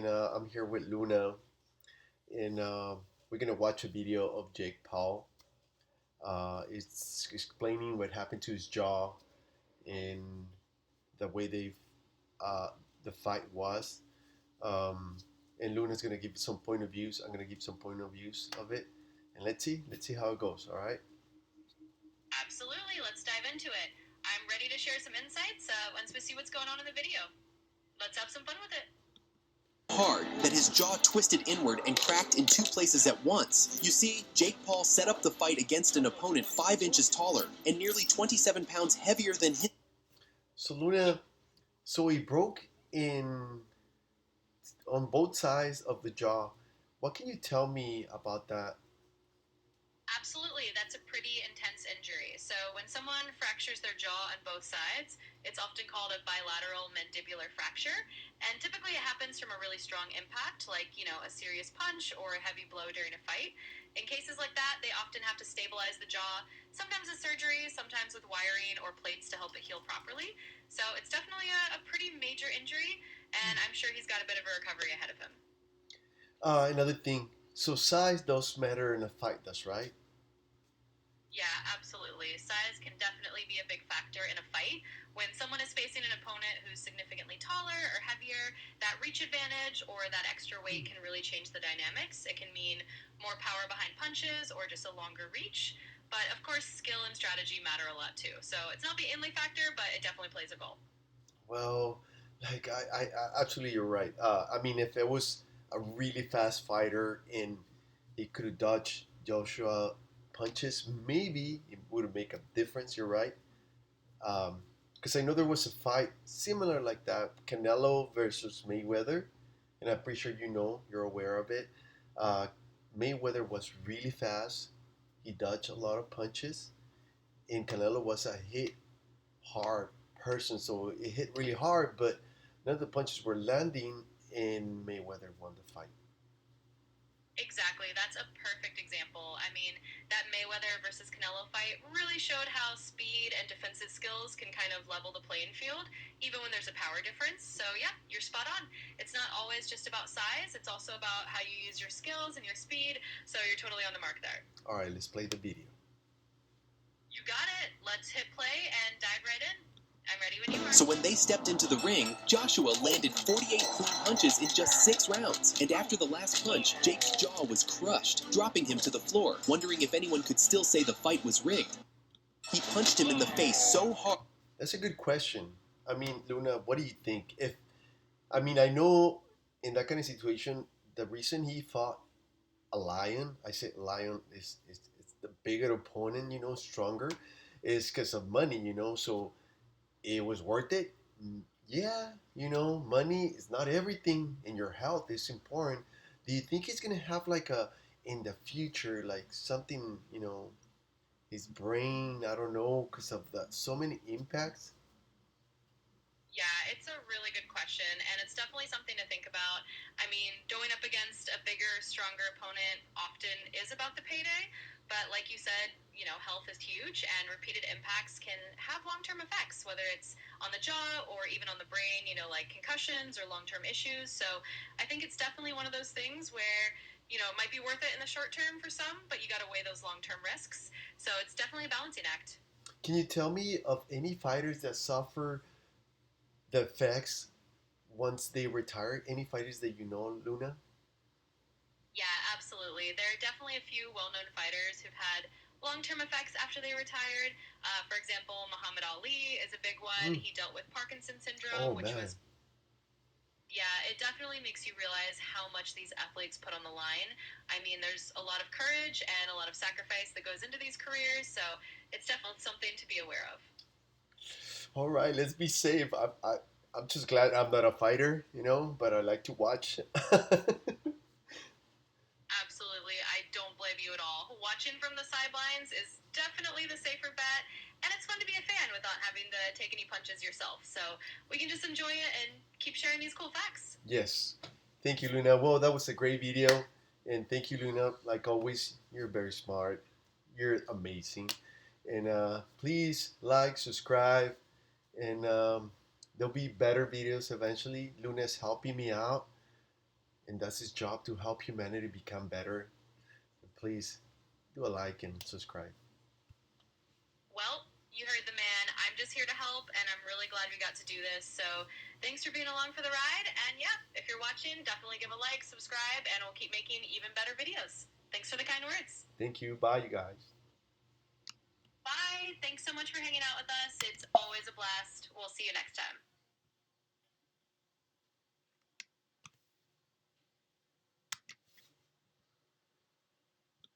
And I'm here with Luna, and we're gonna watch a video of Jake Paul. It's explaining what happened to his jaw and the way uh, the fight was. Um, and Luna's gonna give some point of views. I'm gonna give some point of views of it, and let's see how it goes. All right. Absolutely. Let's dive into it. I'm ready to share some insights once we see what's going on in the video. Let's have some fun with it. Hard that his jaw twisted inward and cracked in two places at once. You see, Jake Paul set up the fight against an opponent 5 inches taller and nearly 27 pounds heavier than him. So Luna, so he broke in on both sides of the jaw. What can you tell me about that? Absolutely. That's a pretty intense injury. So, when someone fractures their jaw on both sides, it's often called a bilateral mandibular fracture. And typically, it happens from a really strong impact, like, a serious punch or a heavy blow during a fight. In cases like that, they often have to stabilize the jaw, sometimes with surgery, sometimes with wiring or plates to help it heal properly. So, it's definitely a pretty major injury, and I'm sure he's got a bit of a recovery ahead of him. Another thing. So size does matter in a fight, does right? Yeah, absolutely. Size can definitely be a big factor in a fight. When someone is facing an opponent who's significantly taller or heavier, that reach advantage or that extra weight can really change the dynamics. It can mean more power behind punches or just a longer reach. But of course, skill and strategy matter a lot too. So it's not the only factor, but it definitely plays a role. Well, I absolutely you're right. I mean, if it was a really fast fighter and he could have dodged Joshua punches, maybe it would make a difference. You're right. Because I know there was a fight similar like that, Canelo versus Mayweather, and I'm pretty sure you're aware of it. Uh, Mayweather was really fast. He dodged a lot of punches, and Canelo was a hit hard person, so it hit really hard, but none of the punches were landing, and Mayweather won the fight. Exactly. That's a perfect example. I mean, that Mayweather versus Canelo fight really showed how speed and defensive skills can kind of level the playing field, even when there's a power difference. So, yeah, you're spot on. It's not always just about size, it's also about how you use your skills and your speed. So, you're totally on the mark there. All right, let's play the video. You got it. Let's hit play and dive right in. I'm ready when you are. So when they stepped into the ring, Joshua landed 48 clean punches in just 6 rounds. And after the last punch, Jake's jaw was crushed, dropping him to the floor, wondering if anyone could still say the fight was rigged. He punched him in the face so hard. That's a good question. I mean, Luna, what do you think? If I mean, I know in that kind of situation, the reason he fought a lion, I said lion is the bigger opponent, stronger, is because of money, So it was worth it. Yeah, money is not everything, and your health is important. Do you think he's gonna have like a in the future, like something, his brain? I don't know, because of the so many impacts. Yeah, it's a really good question, and it's definitely something to think about. I mean, going up against a bigger, stronger opponent often is about the payday, but like you said, health is huge, and repeated impacts can have long term effects, whether it's on the jaw or even on the brain, like concussions or long term issues. So I think it's definitely one of those things where it might be worth it in the short term for some, but you got to weigh those long term risks. So it's definitely a balancing act. Can you tell me of any fighters that suffer the effects once they retire? Any fighters that you know, Luna? Yeah, absolutely. There are definitely a few well known fighters who've had long term effects after they retired. For example, Muhammad Ali is a big one. Mm. He dealt with Parkinson's syndrome, Oh which man. was, yeah, it definitely makes you realize how much these athletes put on the line. I mean, there's a lot of courage and a lot of sacrifice that goes into these careers, so it's definitely something to be aware of. All right, let's be safe. I'm just glad I'm not a fighter, but I like to watch. Absolutely. I don't blame you at all. Watching from the sidelines is definitely the safer bet, and it's fun to be a fan without having to take any punches yourself. So we can just enjoy it and keep sharing these cool facts. Yes. Thank you, Luna. Well, that was a great video. And thank you, Luna. Like always, you're very smart. You're amazing. And please like, subscribe, and there'll be better videos eventually. Luna's helping me out. and that's his job to help humanity become better. Please do a like and subscribe. Well, you heard the man. I'm just here to help, and I'm really glad we got to do this. So thanks for being along for the ride. And yeah, if you're watching, definitely give a like, subscribe, and we'll keep making even better videos. Thanks for the kind words. Thank you. Bye, you guys. Bye. Thanks so much for hanging out with us. It's always a blast. We'll see you next time.